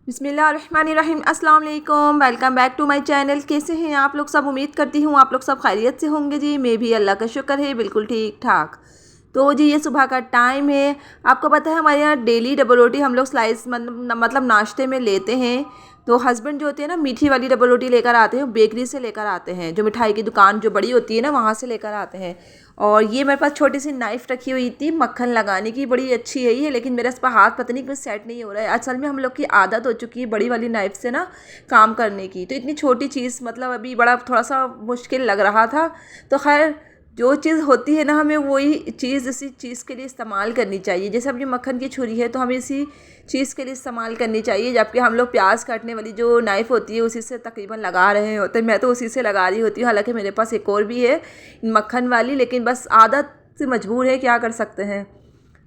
बिस्मिल्लाहिर्रहमानिर्रहीम अस्सलाम वालेकुम। Welcome back to my channel. कैसे हैं आप लोग सब? उम्मीद करती हूँ आप लोग सब खैरियत से होंगे जी। मैं भी अल्लाह का शुक्र है बिल्कुल ठीक ठाक। तो जी ये सुबह का टाइम है। आपको पता है हमारे यहाँ डेली डबल रोटी हम लोग स्लाइस मतलब नाश्ते में लेते हैं। तो हस्बैंड जो होते हैं ना मीठी वाली डबल रोटी लेकर आते हैं, बेकरी से लेकर आते हैं, जो मिठाई की दुकान जो बड़ी होती है ना वहाँ से लेकर आते हैं। और ये मेरे पास छोटी सी नाइफ़ रखी हुई थी मक्खन लगाने की, बड़ी अच्छी है ये, लेकिन मेरा इस पर हाथ पता नहीं क्यों सेट नहीं हो रहा है। असल में हम लोग की आदत हो चुकी है बड़ी वाली नाइफ़ से ना काम करने की, तो इतनी छोटी चीज़ मतलब अभी बड़ा थोड़ा सा मुश्किल लग रहा था। तो खैर जो चीज़ होती है ना हमें वही चीज़ इसी चीज़ के लिए इस्तेमाल करनी चाहिए। जैसे अब ये मक्खन की छुरी है तो हमें इसी चीज़ के लिए इस्तेमाल करनी चाहिए, जबकि हम लोग प्याज काटने वाली जो नाइफ़ होती है उसी से तकरीबन लगा रहे होते हैं। मैं तो उसी से लगा रही होती हूँ, हालांकि मेरे पास एक और भी है मक्खन वाली, लेकिन बस आदत से मजबूर है, क्या कर सकते हैं।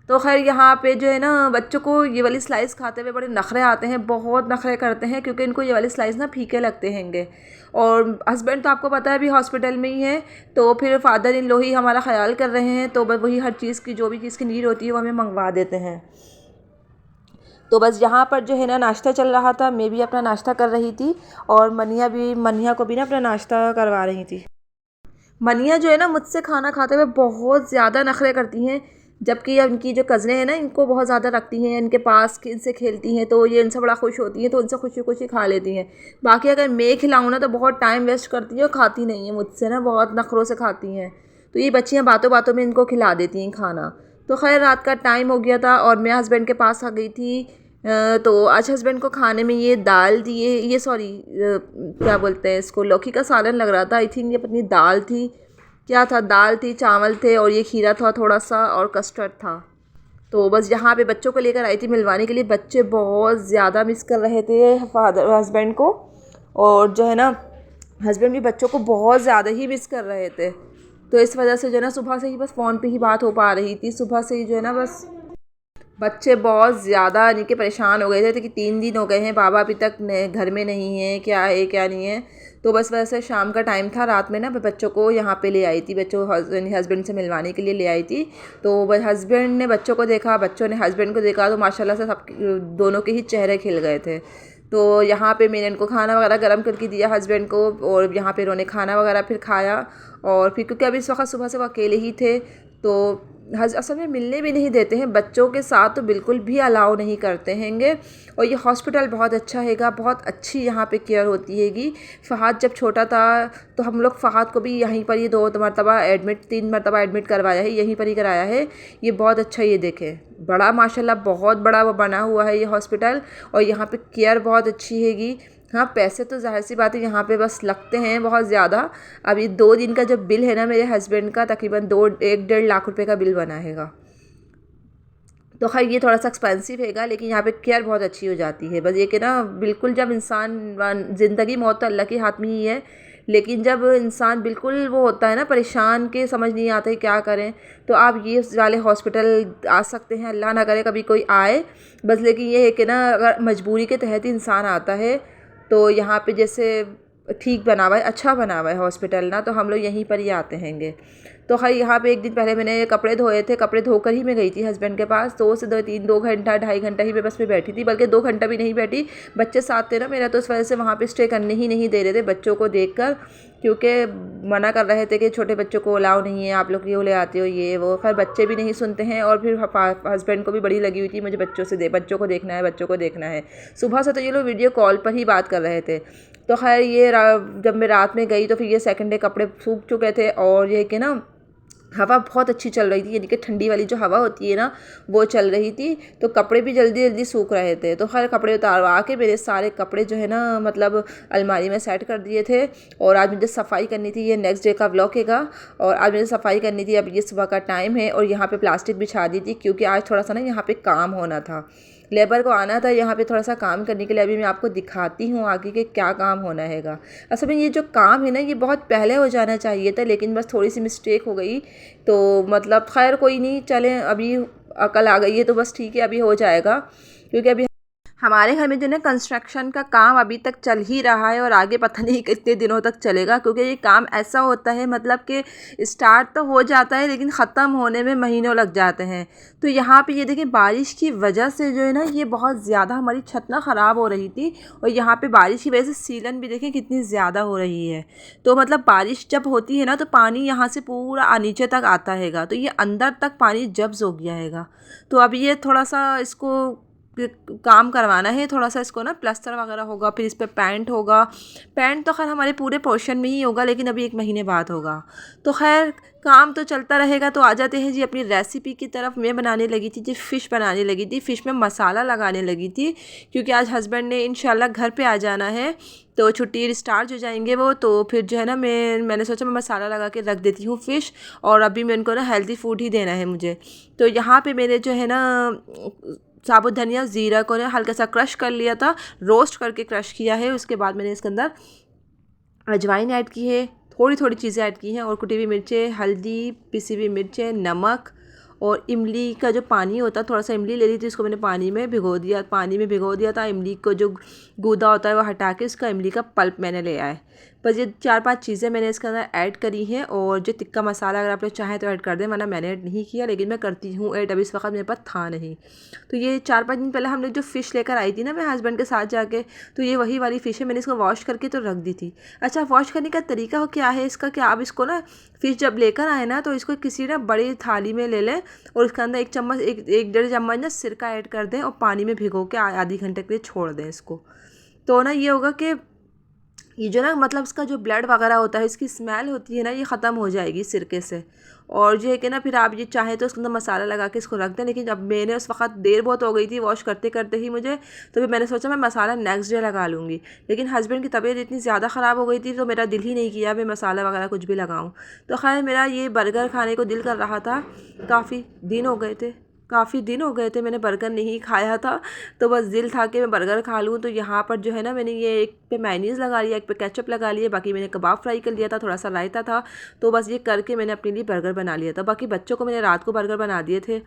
तो खैर यहाँ पे जो है ना बच्चों को ये वाली स्लाइस खाते हुए बड़े नखरे आते हैं, बहुत नखरे करते हैं, क्योंकि इनको ये वाली स्लाइस ना फीके लगते हैंगे। और हस्बैंड तो आपको पता है अभी हॉस्पिटल में ही है, तो फिर फादर इन लो ही हमारा ख्याल कर रहे हैं, तो बस वही हर चीज़ की जो भी चीज़ की नीड होती है वो हमें मंगवा देते हैं। तो बस यहाँ पर जो है ना नाश्ता चल रहा था, मैं भी अपना नाश्ता कर रही थी और मनिया को भी ना अपना नाश्ता करवा रही थी। मनिया जो है ना मुझसे खाना खाते हुए बहुत ज़्यादा नखरे करती हैं, जबकि उनकी जो कज़नें हैं ना इनको बहुत ज़्यादा रखती हैं, इनके पास इनसे खेलती हैं, तो ये इनसे बड़ा खुश होती हैं, तो उनसे खुशी खुशी खा लेती हैं। बाकी अगर मैं खिलाऊँ ना तो बहुत टाइम वेस्ट करती हैं और खाती नहीं हैं मुझसे ना, बहुत नखरों से खाती हैं। तो ये बच्चियाँ बातों बातों में इनको खिला देती हैं खाना। तो खैर रात का टाइम हो गया था और मैं हस्बैंड के पास आ गई थी। तो आज हस्बैंड को खाने में ये दाल दिए, ये सॉरी क्या बोलते हैं इसको, लौकी का सालन लग रहा था, आई थिंक ये अपनी दाल थी, क्या था, दाल थी, चावल थे और ये खीरा था थोड़ा सा और कस्टर्ड था। तो बस यहाँ पे बच्चों को लेकर आई थी मिलवाने के लिए। बच्चे बहुत ज़्यादा मिस कर रहे थे फादर हस्बैंड को, और जो है ना हस्बैंड भी बच्चों को बहुत ज़्यादा ही मिस कर रहे थे। तो इस वजह से जो है ना सुबह से ही बस फ़ोन पे ही बात हो पा रही थी। सुबह से ही जो है ना बस बच्चे बहुत ज़्यादा यानी कि परेशान हो गए थे कि 3 दिन हो गए हैं बाबा अभी तक घर में नहीं है, क्या है क्या नहीं है। तो बस वैसे शाम का टाइम था, रात में ना मैं बच्चों को यहाँ पे ले आई थी, बच्चों हस्बैंड से मिलवाने के लिए ले आई थी। तो बस हस्बैंड ने बच्चों को देखा, बच्चों ने हस्बैंड को देखा, तो माशाल्लाह से सब दोनों के ही चेहरे खिल गए थे। तो यहाँ पे मैंने इनको खाना वगैरह गर्म करके दिया हस्बैंड को, और यहाँ पे इन्होंने खाना वगैरह फिर खाया। और फिर क्योंकि अभी इस वक्त सुबह से वो अकेले ही थे, तो असल में मिलने भी नहीं देते हैं बच्चों के साथ, तो बिल्कुल भी अलाउ नहीं करते हैंगे। और ये हॉस्पिटल बहुत अच्छा हैगा, बहुत अच्छी यहाँ पे केयर होती हैगी। फ़हाद जब छोटा था तो हम लोग फ़हाद को भी यहीं पर ही 2 मरतबा एडमिट 3 मरतबा एडमिट करवाया है, यहीं पर ही कराया है। ये बहुत अच्छा, ये देखें बड़ा माशाल्लाह बहुत बड़ा वो बना हुआ है ये हॉस्पिटल, और यहाँ पे केयर बहुत अच्छी हैगी। हाँ पैसे तो ज़ाहिर सी बात है यहाँ पे बस लगते हैं बहुत ज़्यादा। अभी 2 दिन का जब बिल है ना मेरे हस्बैंड का, तकरीबन 1 डेढ़ लाख रुपए का बिल बना हैगा। तो खैर ये थोड़ा सा एक्सपेंसिव हैगा, लेकिन यहाँ पे केयर बहुत अच्छी हो जाती है। बस ये कि ना बिल्कुल जब इंसान ज़िंदगी मौत तो अल्लाह के हाथ में ही है, लेकिन जब इंसान बिल्कुल वो होता है ना परेशान के समझ नहीं आता है क्या करें, तो आप ये वाले हॉस्पिटल आ सकते हैं। अल्लाह ना करे कभी कोई आए, बस लेकिन ये है कि ना अगर मजबूरी के तहत ही इंसान आता है, तो यहाँ पे जैसे ठीक बना हुआ है, अच्छा बना हुआ है हॉस्पिटल ना, तो हम लोग यहीं पर ही आते हैंगे। तो खैर यहाँ पे एक दिन पहले मैंने कपड़े धोए थे, कपड़े धोकर ही मैं गई थी हस्बैंड के पास। 2 घंटा 2.5 घंटा ही मैं बस में बैठी थी, बल्कि 2 घंटा भी नहीं बैठी। बच्चे साथ थे ना मेरा, तो इस वजह से वहाँ पे स्टे करने ही नहीं दे रहे थे बच्चों को देखकर, क्योंकि मना कर रहे थे कि छोटे बच्चों को अलाउ नहीं है, आप लोग क्यों ले आते हो ये वो। खैर बच्चे भी नहीं सुनते हैं, और फिर हस्बैंड को भी बड़ी लगी हुई थी मुझे बच्चों को देखना है, बच्चों को देखना है। सुबह से तो ये लोग वीडियो कॉल पर ही बात कर रहे थे। तो खैर ये जब मैं रात में गई तो फिर ये सेकंड डे कपड़े सूख चुके थे, और ये कि ना हवा बहुत अच्छी चल रही थी, यानी कि ठंडी वाली जो हवा होती है ना वो चल रही थी, तो कपड़े भी जल्दी जल्दी सूख रहे थे। तो खैर कपड़े उतारवा के मेरे सारे कपड़े जो है ना मतलब अलमारी में सेट कर दिए थे। और आज मुझे सफाई करनी थी, ये नेक्स्ट डे का व्लॉग हैगा, और आज मुझे सफाई करनी थी। अब ये सुबह का टाइम है और यहाँ पे प्लास्टिक बिछा दी थी, क्योंकि आज थोड़ा सा ना यहाँ पे काम होना था, लेबर को आना था यहाँ पे थोड़ा सा काम करने के लिए। अभी मैं आपको दिखाती हूँ आगे के क्या काम होना हैगा। असल में ये जो काम है ना ये बहुत पहले हो जाना चाहिए था, लेकिन बस थोड़ी सी मिस्टेक हो गई, तो मतलब खैर कोई नहीं, चलें अभी अकल आ गई है तो बस ठीक है, अभी हो जाएगा। क्योंकि अभी हमारे घर में जो ना कंस्ट्रक्शन का काम अभी तक चल ही रहा है और आगे पता नहीं कितने दिनों तक चलेगा, क्योंकि ये काम ऐसा होता है मतलब कि स्टार्ट तो हो जाता है लेकिन ख़त्म होने में महीनों लग जाते हैं। तो यहाँ पे ये देखिए बारिश की वजह से जो है ना ये बहुत ज़्यादा हमारी छत ना ख़राब हो रही थी, और यहाँ पे बारिश की वजह से सीलन भी देखें कितनी ज़्यादा हो रही है। तो मतलब बारिश जब होती है ना तो पानी यहाँ से पूरा नीचे तक आता हैगा, तो ये अंदर तक पानी जब्स हो गया हैगा। तो अब ये थोड़ा सा इसको काम करवाना है, थोड़ा सा इसको ना प्लास्टर वगैरह होगा, फिर इस पर पेंट होगा। पेंट तो खैर हमारे पूरे पोर्शन में ही होगा लेकिन अभी 1 महीने बाद होगा। तो खैर काम तो चलता रहेगा। तो आ जाते हैं जी अपनी रेसिपी की तरफ। मैं बनाने लगी थी जी फ़िश बनाने लगी थी, फ़िश में मसाला लगाने लगी थी, क्योंकि आज हस्बैंड ने इंशाल्लाह घर पे आ जाना है, तो छुट्टी स्टार्ट हो जाएंगे वो। तो फिर जो है ना मैंने सोचा मैं मसाला लगा के रख देती हूँ फ़िश, और अभी मैं उनको ना हेल्दी फूड ही देना है मुझे। तो यहाँ पे मेरे जो है ना साबुत धनिया ज़ीरा को ना हल्का सा क्रश कर लिया था, रोस्ट करके क्रश किया है। उसके बाद मैंने इसके अंदर अजवाइन ऐड की है, थोड़ी थोड़ी चीज़ें ऐड की हैं, और कुटी हुई मिर्चें, हल्दी, पिसी हुई मिर्चें, नमक, और इमली का जो पानी होता है, थोड़ा सा इमली ले ली थी, उसको मैंने पानी में भिगो दिया था। इमली को जो गूदा होता है वो हटा के उसका इमली का पल्प मैंने ले आया है। बस ये 4-5 चीज़ें मैंने इसके अंदर ऐड करी हैं। और जो टिक्का मसाला अगर आप लोग चाहें तो ऐड कर दें, वरना मैंने ऐड नहीं किया, लेकिन मैं करती हूँ ऐड, अभी इस वक्त मेरे पास था नहीं। तो ये 4-5 दिन पहले हम लोग जो फ़िश लेकर आई थी ना मैं हस्बैंड के साथ जाके, तो ये वही वाली फ़िश है। मैंने इसको वॉश करके तो रख दी थी। अच्छा, वॉश करने का तरीका क्या है इसका, क्या आप इसको ना फ़िश जब लेकर आए ना तो इसको किसी ना बड़ी थाली में ले लें, और उसके अंदर 1-1.5 चम्मच ना सिरका ऐड कर दें, और पानी में भिगो के आधे घंटे के लिए छोड़ दें इसको। तो ना ये होगा कि ये जो ना मतलब इसका जो ब्लड वगैरह होता है, इसकी स्मेल होती है ना, ये ख़त्म हो जाएगी सिरके से। और जो है कि ना फिर आप ये चाहें तो उसके अंदर मसाला लगा के इसको रख दें। लेकिन जब मैंने उस वक्त देर बहुत हो गई थी वॉश करते करते ही मुझे, तो फिर मैंने सोचा मैं मसाला नेक्स्ट डे लगा लूँगी। लेकिन हस्बैंड की तबीयत इतनी ज़्यादा ख़राब हो गई थी तो मेरा दिल ही नहीं किया मैं मसाला वगैरह कुछ भी लगाऊँ। तो खैर मेरा ये बर्गर खाने को दिल कर रहा था, काफ़ी दिन हो गए थे मैंने बर्गर नहीं खाया था, तो बस दिल था कि मैं बर्गर खा लूँ। तो यहाँ पर जो है ना मैंने ये एक पे मेयोनीज़ लगा लिया, एक पे केचप लगा लिया, बाकी मैंने कबाब फ्राई कर लिया था, थोड़ा सा रायता था। तो बस ये करके मैंने अपने लिए बर्गर बना लिया था। बाकी बच्चों को मैंने रात को बर्गर बना दिए थे।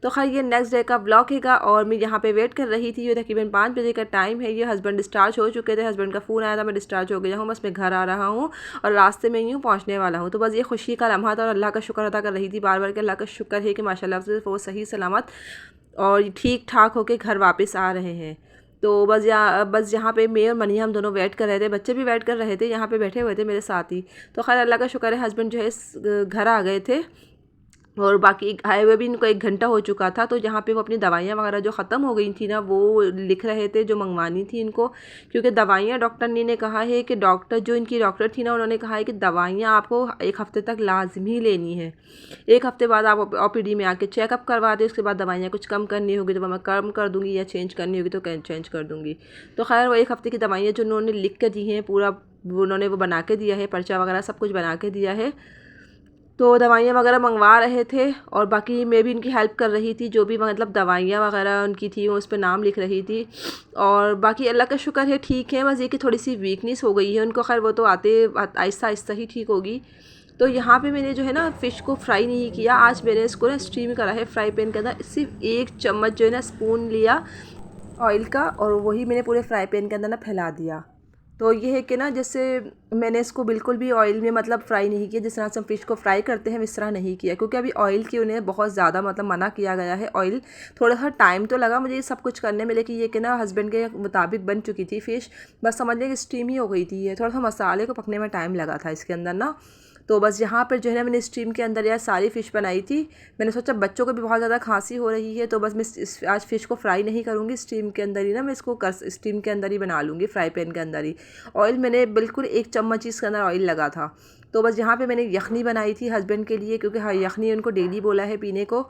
तो खैर ये नेक्स्ट डे का ब्लॉग हैगा, और मैं यहाँ पर वेट कर रही थी। ये तकरीबन 5 बजे का टाइम है। ये हस्बैंड डिस्चार्ज हो चुके थे, हस्बैंड का फ़ोन आया था मैं डिस्चार्ज हो गया हूँ, बस मैं घर आ रहा हूँ और रास्ते में यूँ पहुँचने वाला हूँ। तो बस ये खुशी का लम्हा था, और अल्लाह का शुक्र अदा कर रही थी बार बार कि अल्लाह का शुक्र है कि माशाल्लाह से वो सही सलामत और ठीक ठाक होके घर वापस आ रहे हैं। तो बस यहाँ पे मैं और मनीहा हम दोनों वेट कर रहे थे, बच्चे भी वेट कर रहे थे, यहाँ पे बैठे हुए थे मेरे साथ ही। तो खैर अल्लाह का शुक्र है हस्बैंड जो है घर आ गए थे, और बाकी आए हुए भी इनको 1 घंटा हो चुका था। तो यहाँ पे वो अपनी दवाइयाँ वगैरह जो ख़त्म हो गई थी ना वो लिख रहे थे जो मंगवानी थी इनको, क्योंकि दवाइयाँ डॉक्टर ने कहा है कि इनकी डॉक्टर थी ना उन्होंने कहा है कि दवाइयाँ आपको 1 हफ़्ते तक लाजमी लेनी है। 1 हफ़्ते बाद आप OPD में आके चेकअप करवा दें, उसके बाद दवाइयाँ कुछ कम करनी होगी तो वो मैं कम कर दूँगी, या चेंज करनी होगी तो चेंज कर दूँगी। तो खैर वो 1 हफ़्ते की दवाइयाँ जो उन्होंने लिख के दी हैं पूरा उन्होंने वो बना के दिया है, पर्चा वगैरह सब कुछ बना के दिया है। तो दवाइयाँ वगैरह मंगवा रहे थे, और बाकी मैं भी उनकी हेल्प कर रही थी, जो भी मतलब दवाइयाँ वगैरह उनकी थी उस पर नाम लिख रही थी। और बाकी अल्लाह का शुक्र है ठीक है, बस ये कि थोड़ी सी वीकनेस हो गई है उनको, खैर वो तो आहिस्ता आहिस्ता ही ठीक होगी। तो यहाँ पे मैंने जो है ना फ़िश को फ्राई नहीं किया, आज मैंने इसको ना स्टीम करा है फ्राई पैन के अंदर। सिर्फ 1 चम्मच जो है ना स्पून लिया ऑयल का, और वही मैंने पूरे फ्राई पैन के अंदर ना फैला दिया। तो ये है कि ना जैसे मैंने इसको बिल्कुल भी ऑयल में मतलब फ्राई नहीं किया, जिस तरह से हम फ़िश को फ्राई करते हैं इस तरह नहीं किया, क्योंकि अभी ऑयल की उन्हें बहुत ज़्यादा मतलब मना किया गया है। ऑयल थोड़ा सा टाइम तो लगा मुझे ये सब कुछ करने में, लेकिन ये कि ना हस्बैंड के मुताबिक बन चुकी थी फ़िश, बस समझ लें कि स्टीम ही हो गई थी। ये थोड़ा सा मसाले को पकने में टाइम लगा था इसके अंदर ना। तो बस यहाँ पर जो है ना मैंने स्टीम के अंदर यार सारी फ़िश बनाई थी। मैंने सोचा बच्चों को भी बहुत ज़्यादा खांसी हो रही है, तो बस मैं आज फ़िश को फ्राई नहीं करूँगी, स्टीम के अंदर ही ना मैं इसको स्टीम के अंदर ही बना लूँगी, फ्राई पैन के अंदर ही। ऑयल मैंने बिल्कुल 1 चम्मच इसके अंदर ऑयल लगा था। तो बस यहाँ पे मैंने यखनी बनाई थी हस्बैंड के लिए, क्योंकि हाँ यखनी उनको डेली बोला है पीने को,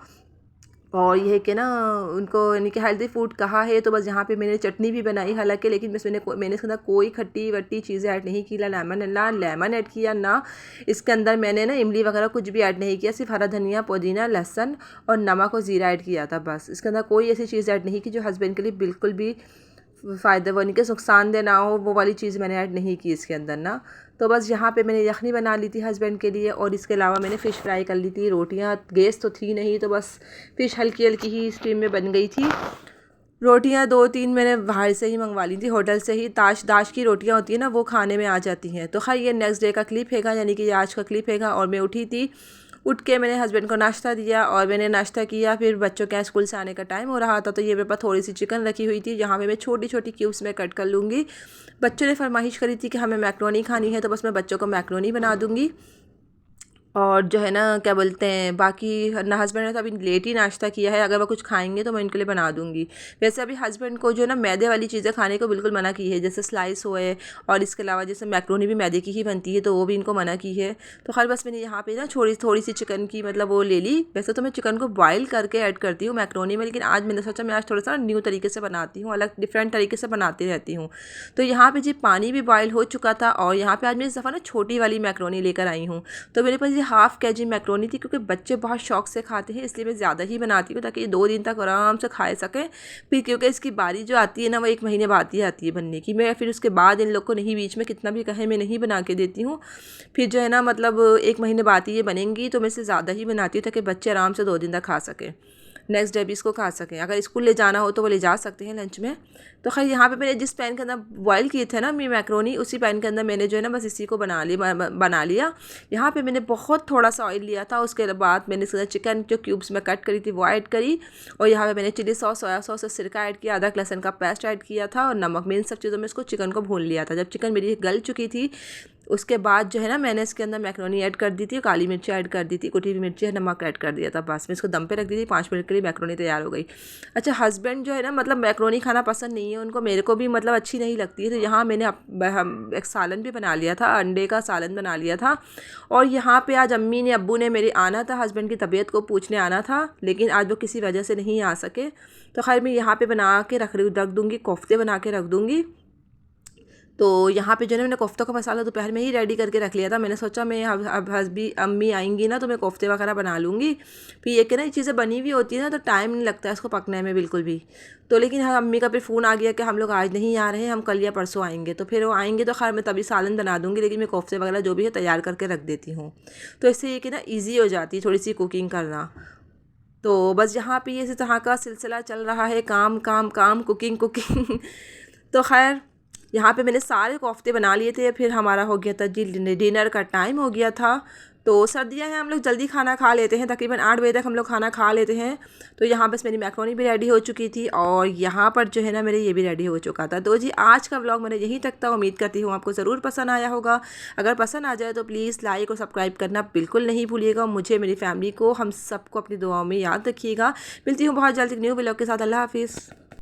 और ये है कि ना उनको यानी कि हेल्दी फूड कहा है। तो बस यहाँ पे मैंने चटनी भी बनाई हालांकि, लेकिन मैंने इसके अंदर कोई खट्टी वट्टी चीज़ें ऐड नहीं की, ना लेमन ऐड किया, ना इसके अंदर मैंने ना इमली वगैरह कुछ भी ऐड नहीं किया, सिर्फ हरा धनिया, पुदीना, लहसुन और नमक और ज़ीरा ऐड किया था बस। इसके अंदर कोई ऐसी चीज़ ऐड नहीं की जो हस्बैंड के लिए बिल्कुल भी फ़ायदा यानी कि नुकसानदेह ना हो, वो वाली चीज़ मैंने ऐड नहीं की इसके अंदर ना। तो बस यहाँ पे मैंने यखनी बना ली थी हस्बैंड के लिए, और इसके अलावा मैंने फ़िश फ्राई कर ली थी। रोटियाँ गैस तो थी नहीं, तो बस फ़िश हल्की हल्की ही स्टीम में बन गई थी। रोटियां 2-3 मैंने बाहर से ही मंगवा ली थी, होटल से ही। दाश की रोटियां होती है ना, वो खाने में आ जाती हैं। तो खैर ये नेक्स्ट डे का क्लिप हैगा, यानी कि ये आज का क्लिप हैगा। और मैं उठी थी, उठ के मैंने हस्बैंड को नाश्ता दिया और मैंने नाश्ता किया। फिर बच्चों के स्कूल से आने का टाइम हो रहा था, तो ये मेरे पास थोड़ी सी चिकन रखी हुई थी, जहाँ पे मैं छोटी छोटी क्यूब्स में कट कर लूँगी। बच्चों ने फरमाइश करी थी कि हमें मैक्रोनी खानी है, तो बस मैं बच्चों को मैक्रोनी बना दूँगी। और जो है ना, क्या बोलते हैं, बाकी ना हस्बैंड ने तो अभी लेट ही नाश्ता किया है। अगर वो कुछ खाएंगे तो मैं इनके लिए बना दूंगी। वैसे अभी हस्बैंड को जो है ना, मैदे वाली चीज़ें खाने को बिल्कुल मना की है, जैसे स्लाइस होए और इसके अलावा जैसे मैक्रोनी भी मैदे की ही बनती है, तो वो भी इनको मना की है। तो खैर बस मैंने यहाँ पे ना थोड़ी सी चिकन की मतलब वो ले ली। वैसे तो मैं चिकन को बॉयल करके ऐड करती हूँ मैक्रोनी में, लेकिन आज मैंने सोचा मैं आज थोड़ा सा न्यू तरीके से बनाती हूँ, अलग डिफरेंट तरीके से बनाती रहती हूँ। तो यहाँ पे जी पानी भी बॉयल हो चुका था और यहाँ पे आज मैं इस दफ़ा ना छोटी वाली मैक्रोनी लेकर आई हूँ। तो मेरे पास ये हाफ़ केजी मैक्रोनी थी, क्योंकि बच्चे बहुत शौक से खाते हैं, इसलिए मैं ज़्यादा ही बनाती हूँ ताकि ये 2 दिन तक आराम से खा सकें। फिर क्योंकि इसकी बारी जो आती है ना, वो 1 महीने बाद ही आती है बनने की। मैं फिर उसके बाद इन लोग को नहीं, बीच में कितना भी कहे मैं नहीं बना के देती हूँ। फिर जो है ना, मतलब 1 महीने बाद ही ये बनेंगी, तो मैं इसे ज़्यादा ही बनाती हूँ ताकि बच्चे आराम से 2 दिन तक खा सकें, नेक्स्ट डे भी इसको खा सकें। अगर स्कूल ले जाना हो तो वो ले जा सकते हैं लंच में। तो खैर यहाँ पे मैंने जिस पैन के अंदर बॉयल किए थे ना मैं मैक्रोनी, उसी पैन के अंदर मैंने जो है ना बस इसी को बना लिया। यहाँ पे मैंने बहुत थोड़ा सा ऑयल लिया था। उसके बाद मैंने इसके चिकन जो क्यूब्स में कट करी थी वो ऐड करी, और यहाँ पे मैंने चिली सॉस, सोया सॉस और सिरका ऐड किया, अदरक लहसुन का पेस्ट ऐड किया था और नमक। मैं इन सब चीज़ों में इसको चिकन को भून लिया था। जब चिकन मेरी गल चुकी थी, उसके बाद जो है ना, मैंने इसके अंदर मैक्रोनी ऐड कर दी थी, काली मिर्ची ऐड कर दी थी, कुटी हुई मिर्ची, नमक ऐड कर दिया था। बस मैं इसको दम पे रख दी थी, 5 मिनट के लिए मैक्रोनी तैयार हो गई। अच्छा, हस्बैंड जो है ना, मतलब मैक्रोनी खाना पसंद नहीं है उनको, मेरे को भी मतलब अच्छी नहीं लगती है। तो यहाँ मैंने एक सालन भी बना लिया था, अंडे का सालन बना लिया था। और यहाँ पे आज अम्मी ने, अब्बू ने मेरे आना था, हस्बैंड की तबीयत को पूछने आना था, लेकिन आज वो किसी वजह से नहीं आ सके। तो खैर मैं यहाँ पे बना के रख दूँगी, कोफ्ते बना के रख दूँगी। तो यहाँ पे जो है मैंने कोफ्तों का मसाला दोपहर में ही रेडी करके रख लिया था। मैंने सोचा मैं अब हस्बी अम्मी आएंगी ना, तो मैं कोफ्ते वगैरह बना लूँगी। फिर ये कि ना, ये चीज़ें बनी हुई होती है ना, तो टाइम नहीं लगता है इसको पकने में बिल्कुल भी। तो लेकिन हाँ, अम्मी का फिर फ़ोन आ गया कि हम लोग आज नहीं आ रहे हैं, हम कल या परसों आएंगे। तो फिर वो आएंगे तो खैर मैं तभी सालन बना दूँगी, लेकिन मैं कोफ्ते वगैरह जो भी है तैयार करके रख देती हूँ। तो इससे ये कि ना ईजी हो जाती है थोड़ी सी कुकिंग करना। तो बस यहाँ पे इसी तरह का सिलसिला चल रहा है, काम काम काम, कुकिंग कुकिंग। तो खैर यहाँ पे मैंने सारे कोफ्ते बना लिए थे। फिर हमारा हो गया था जी, डिनर का टाइम हो गया था। तो सर्दियाँ हैं, हम लोग जल्दी खाना खा लेते हैं, तकरीबन 8 बजे तक हम लोग खाना खा लेते हैं। तो यहाँ बस मेरी मैक्रोनी भी रेडी हो चुकी थी और यहाँ पर जो है ना, मेरे ये भी रेडी हो चुका था। तो जी आज का व्लॉग मैंने यहीं तक था। उम्मीद करती हूँ आपको ज़रूर पसंद आया होगा। अगर पसंद आ जाए तो प्लीज़ लाइक और सब्सक्राइब करना बिल्कुल नहीं भूलिएगा। मुझे, मेरी फैमिली को, हम सबको अपनी दुआओं में याद रखिएगा। मिलती हूँ बहुत जल्द एक न्यू व्लॉग के साथ। अल्लाह हाफिज़।